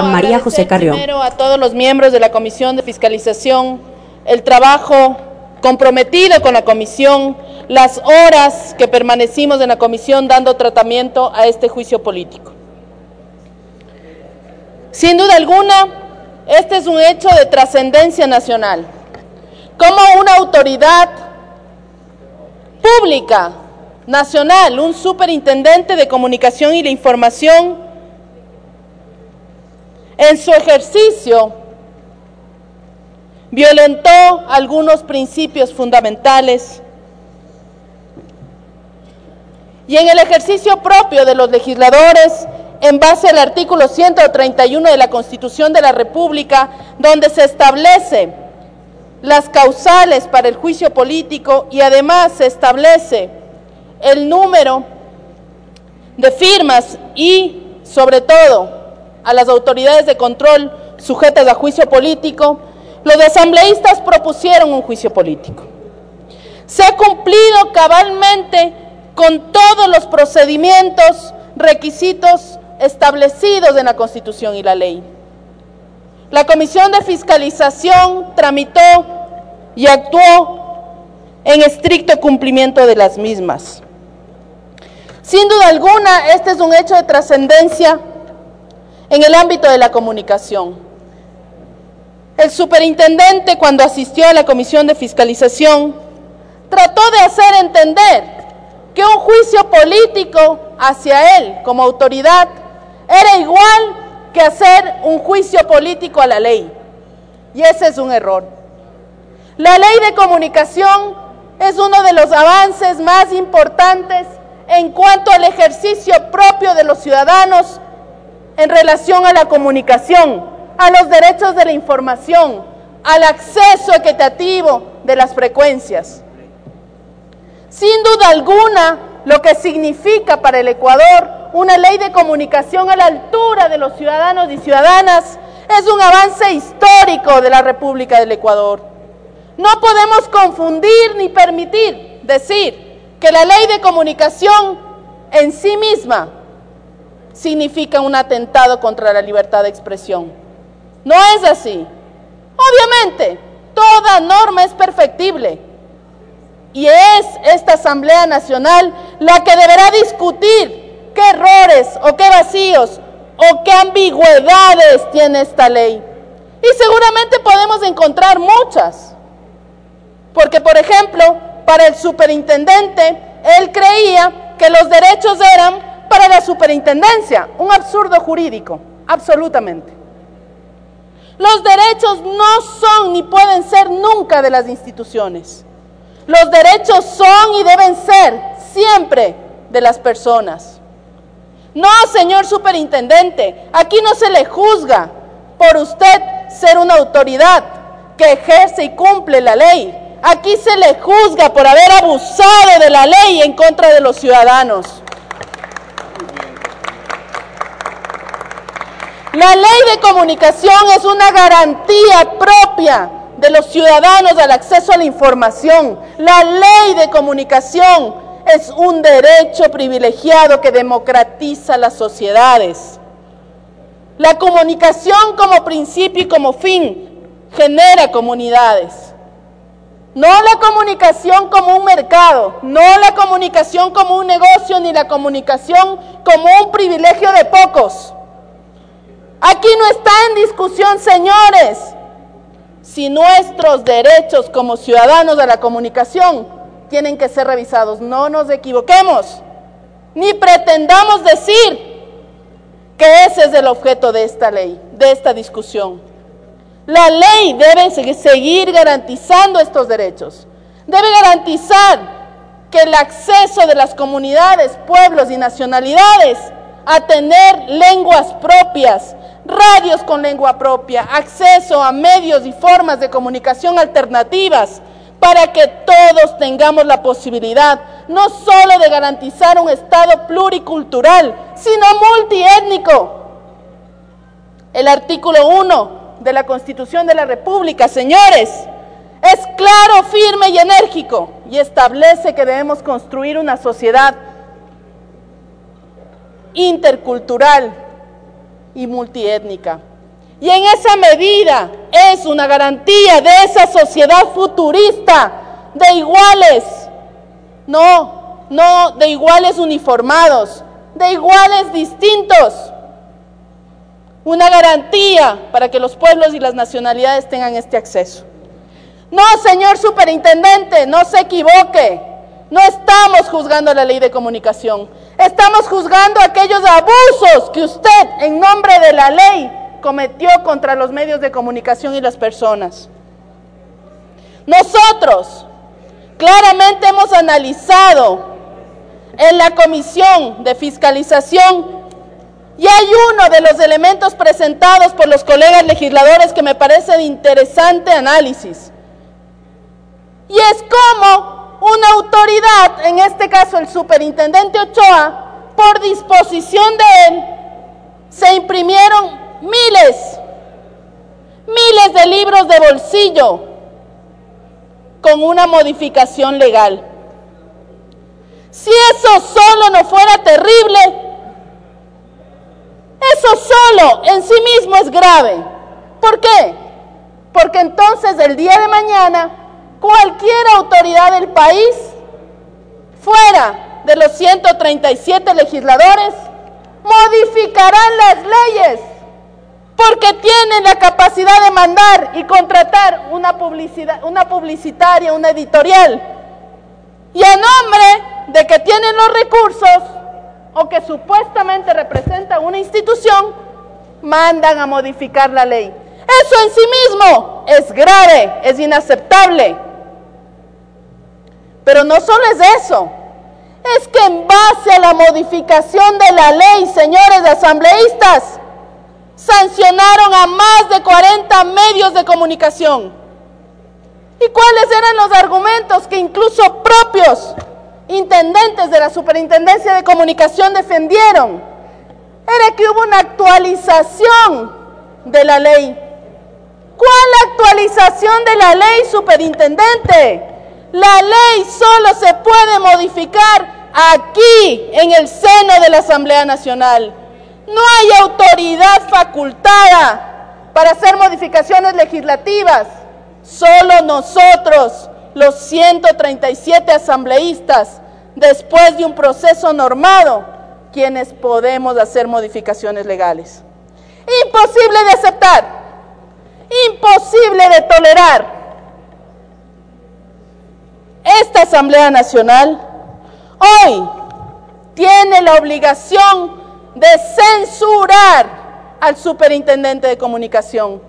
María José Carrión. Primero a todos los miembros de la Comisión de Fiscalización, el trabajo comprometido con la comisión, las horas que permanecimos en la comisión dando tratamiento a este juicio político. Sin duda alguna, este es un hecho de trascendencia nacional. Como una autoridad pública nacional, un superintendente de comunicación y la información, en su ejercicio violentó algunos principios fundamentales y en el ejercicio propio de los legisladores, en base al artículo 131 de la Constitución de la República, donde se establece las causales para el juicio político y además se establece el número de firmas y, sobre todo, a las autoridades de control sujetas a juicio político, los asambleístas propusieron un juicio político. Se ha cumplido cabalmente con todos los procedimientos, requisitos establecidos en la Constitución y la ley. La Comisión de Fiscalización tramitó y actuó en estricto cumplimiento de las mismas. Sin duda alguna, este es un hecho de trascendencia en el ámbito de la comunicación. El superintendente, cuando asistió a la Comisión de Fiscalización, trató de hacer entender que un juicio político hacia él como autoridad era igual que hacer un juicio político a la ley. Y ese es un error. La ley de comunicación es uno de los avances más importantes en cuanto al ejercicio propio de los ciudadanos en relación a la comunicación, a los derechos de la información, al acceso equitativo de las frecuencias. Sin duda alguna, lo que significa para el Ecuador una ley de comunicación a la altura de los ciudadanos y ciudadanas es un avance histórico de la República del Ecuador. No podemos confundir ni permitir decir que la ley de comunicación en sí misma significa un atentado contra la libertad de expresión. No es así. Obviamente, toda norma es perfectible y es esta Asamblea Nacional la que deberá discutir qué errores o qué vacíos o qué ambigüedades tiene esta ley. Y seguramente podemos encontrar muchas. Porque, por ejemplo, para el superintendente, él creía que los derechos eran para la superintendencia, un absurdo jurídico, absolutamente. Los derechos no son ni pueden ser nunca de las instituciones. Los derechos son y deben ser siempre de las personas. No, señor superintendente, aquí no se le juzga por usted ser una autoridad que ejerce y cumple la ley. Aquí se le juzga por haber abusado de la ley en contra de los ciudadanos. La ley de comunicación es una garantía propia de los ciudadanos al acceso a la información. La ley de comunicación es un derecho privilegiado que democratiza las sociedades. La comunicación como principio y como fin genera comunidades. No la comunicación como un mercado, no la comunicación como un negocio, ni la comunicación como un privilegio de pocos. Aquí no está en discusión, señores, si nuestros derechos como ciudadanos de la comunicación tienen que ser revisados. No nos equivoquemos, ni pretendamos decir que ese es el objeto de esta ley, de esta discusión. La ley debe seguir garantizando estos derechos. Debe garantizar que el acceso de las comunidades, pueblos y nacionalidades a tener lenguas propias, radios con lengua propia, acceso a medios y formas de comunicación alternativas, para que todos tengamos la posibilidad no solo de garantizar un Estado pluricultural, sino multiétnico. El artículo 1 de la Constitución de la República, señores, es claro, firme y enérgico y establece que debemos construir una sociedad intercultural y multiétnica. Y en esa medida es una garantía de esa sociedad futurista de iguales, no de iguales uniformados, de iguales distintos. Una garantía para que los pueblos y las nacionalidades tengan este acceso. No, señor superintendente, no se equivoque. No estamos juzgando la ley de comunicación. Estamos juzgando aquellos abusos que usted, en nombre de la ley, cometió contra los medios de comunicación y las personas. Nosotros claramente hemos analizado en la comisión de fiscalización y hay uno de los elementos presentados por los colegas legisladores que me parece de interesante análisis. Y es como una autoridad, en este caso el superintendente Ochoa, por disposición de él, se imprimieron miles de libros de bolsillo con una modificación legal. Si eso solo no fuera terrible, eso solo en sí mismo es grave. ¿Por qué? Porque entonces el día de mañana cualquier autoridad del país, fuera de los 137 legisladores, modificarán las leyes porque tienen la capacidad de mandar y contratar una publicitaria, una editorial, y a nombre de que tienen los recursos o que supuestamente representan una institución, mandan a modificar la ley. Eso en sí mismo es grave, es inaceptable. Pero no solo es eso, es que en base a la modificación de la ley, señores asambleístas, sancionaron a más de 40 medios de comunicación. ¿Y cuáles eran los argumentos que incluso propios intendentes de la Superintendencia de Comunicación defendieron? Era que hubo una actualización de la ley. ¿Cuál actualización de la ley, superintendente? La ley solo se puede modificar aquí, en el seno de la Asamblea Nacional. No hay autoridad facultada para hacer modificaciones legislativas. Solo nosotros, los 137 asambleístas, después de un proceso normado, quienes podemos hacer modificaciones legales. Imposible de aceptar, imposible de tolerar. Esta Asamblea Nacional hoy tiene la obligación de censurar al superintendente de comunicación,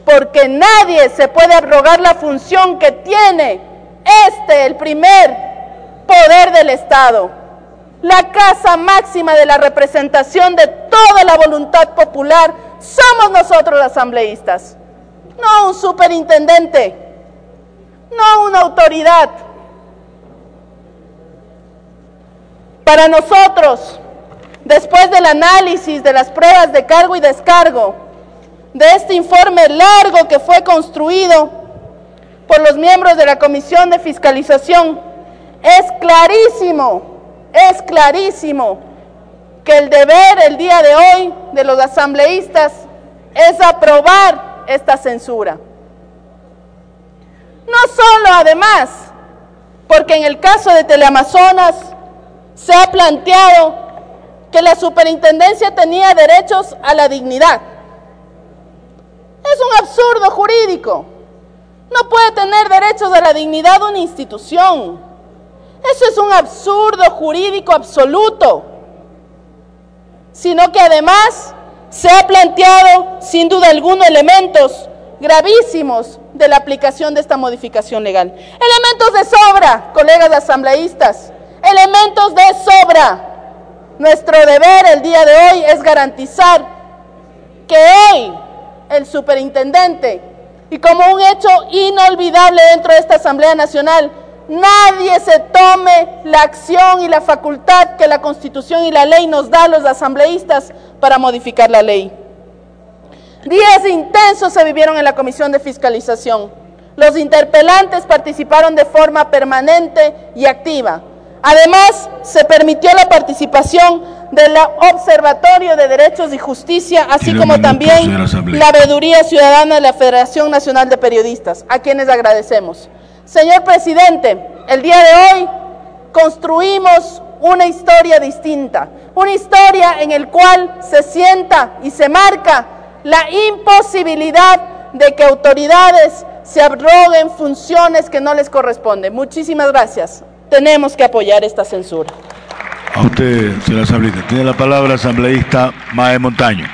porque nadie se puede arrogar la función que tiene el primer poder del Estado, la casa máxima de la representación de toda la voluntad popular. Somos nosotros los asambleístas, no un superintendente, no una autoridad. Para nosotros, después del análisis de las pruebas de cargo y descargo, de este informe largo que fue construido por los miembros de la Comisión de Fiscalización, es clarísimo que el deber el día de hoy de los asambleístas es aprobar esta censura. No solo, además, porque en el caso de Teleamazonas se ha planteado que la superintendencia tenía derechos a la dignidad. Es un absurdo jurídico. No puede tener derechos a la dignidad una institución. Eso es un absurdo jurídico absoluto. Sino que además se ha planteado, sin duda alguna, elementos gravísimos de la aplicación de esta modificación legal. Elementos de sobra, colegas asambleístas, elementos de sobra. Nuestro deber el día de hoy es garantizar que hoy el superintendente, y como un hecho inolvidable dentro de esta Asamblea Nacional, nadie se tome la acción y la facultad que la Constitución y la ley nos da a los asambleístas para modificar la ley. Días intensos se vivieron en la Comisión de Fiscalización. Los interpelantes participaron de forma permanente y activa. Además, se permitió la participación del Observatorio de Derechos y Justicia, así como también la Veeduría Ciudadana de la Federación Nacional de Periodistas, a quienes agradecemos. Señor presidente, el día de hoy construimos una historia distinta, una historia en la cual se sienta y se marca la imposibilidad de que autoridades se arroguen funciones que no les corresponden. Muchísimas gracias. Tenemos que apoyar esta censura. A usted, señora asambleísta. Tiene la palabra asambleísta Mae Montaño.